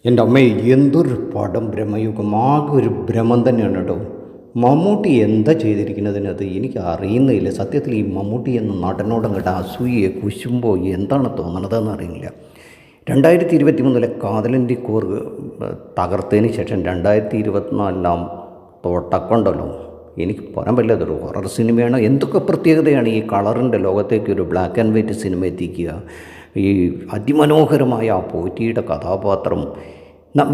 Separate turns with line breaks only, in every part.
എൻ്റെ അമ്മേ, എന്തൊരു പടം! ബ്രഹ്മയുഗം ആകെ ഒരു ഭ്രമം തന്നെയാണ് കേട്ടോ. മമ്മൂട്ടി എന്താ ചെയ്തിരിക്കുന്നതിനകത്ത് എനിക്ക് അറിയുന്നില്ല. സത്യത്തിൽ ഈ മമ്മൂട്ടി എന്ന നടനോടങ്ങോട്ട് അസൂയയോ കുശുമ്പോ എന്താണ് തോന്നണതെന്ന് അറിയില്ല. 2023 കാതലൻ്റെ കൂറ് തകർത്തതിന് ശേഷം 2024 തുടക്കമുണ്ടല്ലോ, എനിക്ക് പറയാൻ പറ്റില്ല. അതൊരു ഹൊറർ സിനിമയാണ്. എന്തൊക്കെ പ്രത്യേകതയാണ് ഈ കളറിൻ്റെ ലോകത്തേക്ക് ഒരു ബ്ലാക്ക് ആൻഡ് വൈറ്റ് സിനിമ എത്തിക്കുക. ഈ അതിമനോഹരമായ ആ പോറ്റിയുടെ കഥാപാത്രം,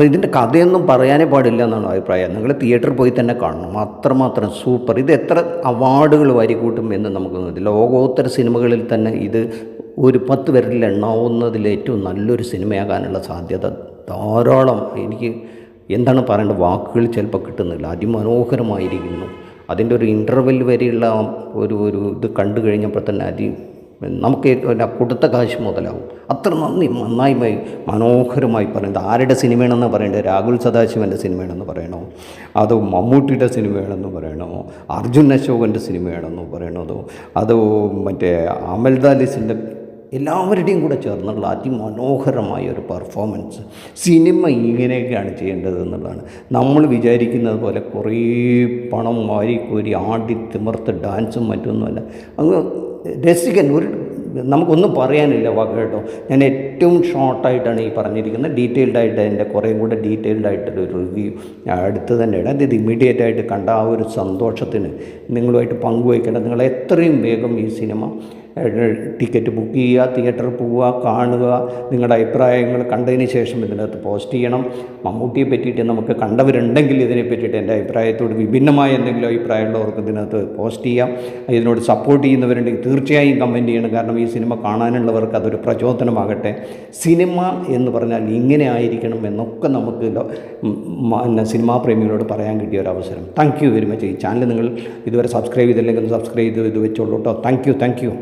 ഇതിൻ്റെ കഥയൊന്നും പറയാനേ പാടില്ല എന്നാണ് അഭിപ്രായം. നിങ്ങൾ തിയേറ്ററിൽ പോയി തന്നെ കാണണം, അത്രമാത്രം സൂപ്പർ. ഇത് എത്ര അവാർഡുകൾ വരികൂട്ടും എന്ന് നമുക്ക് ലോകോത്തര സിനിമകളിൽ തന്നെ ഇത് ഒരു 10 പേരിൽ എണ്ണാവുന്നതിൽ ഏറ്റവും നല്ലൊരു സിനിമയാകാനുള്ള സാധ്യത ധാരാളം. എനിക്ക് എന്താണ് പറയേണ്ടത്, വാക്കുകൾ ചിലപ്പോൾ കിട്ടുന്നില്ല. അതിമനോഹരമായിരിക്കുന്നു. അതിൻ്റെ ഒരു ഇൻ്റർവെൽ വരെയുള്ള ഒരു ഇത് കണ്ടു കഴിഞ്ഞപ്പോൾ തന്നെ നമുക്ക് കൊടുത്ത കാശ് മുതലാവും. അത്ര നന്നായി മനോഹരമായി പറയുന്നത്. ആരുടെ സിനിമയാണെന്ന് പറയേണ്ടത്? രാഹുൽ സദാശിവൻ്റെ സിനിമയാണെന്ന് പറയണോ, അതോ മമ്മൂട്ടിയുടെ സിനിമയാണെന്ന് പറയണോ, അർജുൻ അശോകൻ്റെ സിനിമയാണെന്ന് പറയണതോ, അതോ മറ്റേ അമൽദാലിസിൻ്റെ, എല്ലാവരുടെയും കൂടെ ചേർന്നുള്ള അതിമനോഹരമായ ഒരു പെർഫോമൻസ്. സിനിമ ഇങ്ങനെയൊക്കെയാണ് ചെയ്യേണ്ടത് എന്നുള്ളതാണ്. നമ്മൾ വിചാരിക്കുന്നത് പോലെ കുറേ പണം വാരിക്കോരി ആടി തിമിർത്ത് ഡാൻസും മറ്റൊന്നുമല്ല. അങ്ങ് രസികൻ നമുക്കൊന്നും പറയാനില്ല വാക്ക് കേട്ടോ. ഞാൻ ഏറ്റവും ഷോർട്ടായിട്ടാണ് ഈ പറഞ്ഞിരിക്കുന്നത്. ഡീറ്റെയിൽഡായിട്ട് എൻ്റെ കുറേയും കൂടെ ഡീറ്റെയിൽഡായിട്ടൊരു റിവ്യൂ ഞാൻ അടുത്ത് തന്നെ ഇടാം. ഇത് ഇമ്മീഡിയറ്റായിട്ട് കണ്ട ആ ഒരു സന്തോഷത്തിന് നിങ്ങളുമായിട്ട് പങ്കുവയ്ക്കേണ്ടത്. നിങ്ങൾ എത്രയും വേഗം ഈ സിനിമ ടിക്കറ്റ് ബുക്ക് ചെയ്യുക, തിയേറ്ററിൽ പോവുക, കാണുക. നിങ്ങളുടെ അഭിപ്രായങ്ങൾ കണ്ടതിന് ശേഷം ഇതിനകത്ത് പോസ്റ്റ് ചെയ്യണം. മമ്മൂട്ടിയെ പറ്റിയിട്ട് നമുക്ക് കണ്ടവരുണ്ടെങ്കിൽ ഇതിനെ പറ്റിയിട്ട് എൻ്റെ അഭിപ്രായത്തോട് വിഭിന്നമായ എന്തെങ്കിലും അഭിപ്രായമുള്ളവർക്ക് ഇതിനകത്ത് പോസ്റ്റ് ചെയ്യാം. ഇതിനോട് സപ്പോർട്ട് ചെയ്യുന്നവരുണ്ടെങ്കിൽ തീർച്ചയായും കമൻറ്റ് ചെയ്യണം. കാരണം ഈ സിനിമ കാണാനുള്ളവർക്ക് അതൊരു പ്രചോദനമാകട്ടെ. സിനിമ എന്ന് പറഞ്ഞാൽ ഇങ്ങനെ ആയിരിക്കണം എന്നൊക്കെ നമുക്ക് സിനിമാ പ്രേമികളോട് പറയാൻ കിട്ടിയ ഒരു അവസരം. Thank you very much. ഈ ചാനൽ നിങ്ങൾ ഇതുവരെ സബ്സ്ക്രൈബ് ചെയ്തില്ലെങ്കിൽ സബ്സ്ക്രൈബ് ചെയ്ത് ഇത് വെച്ചോളൂ കേട്ടോ. Thank you.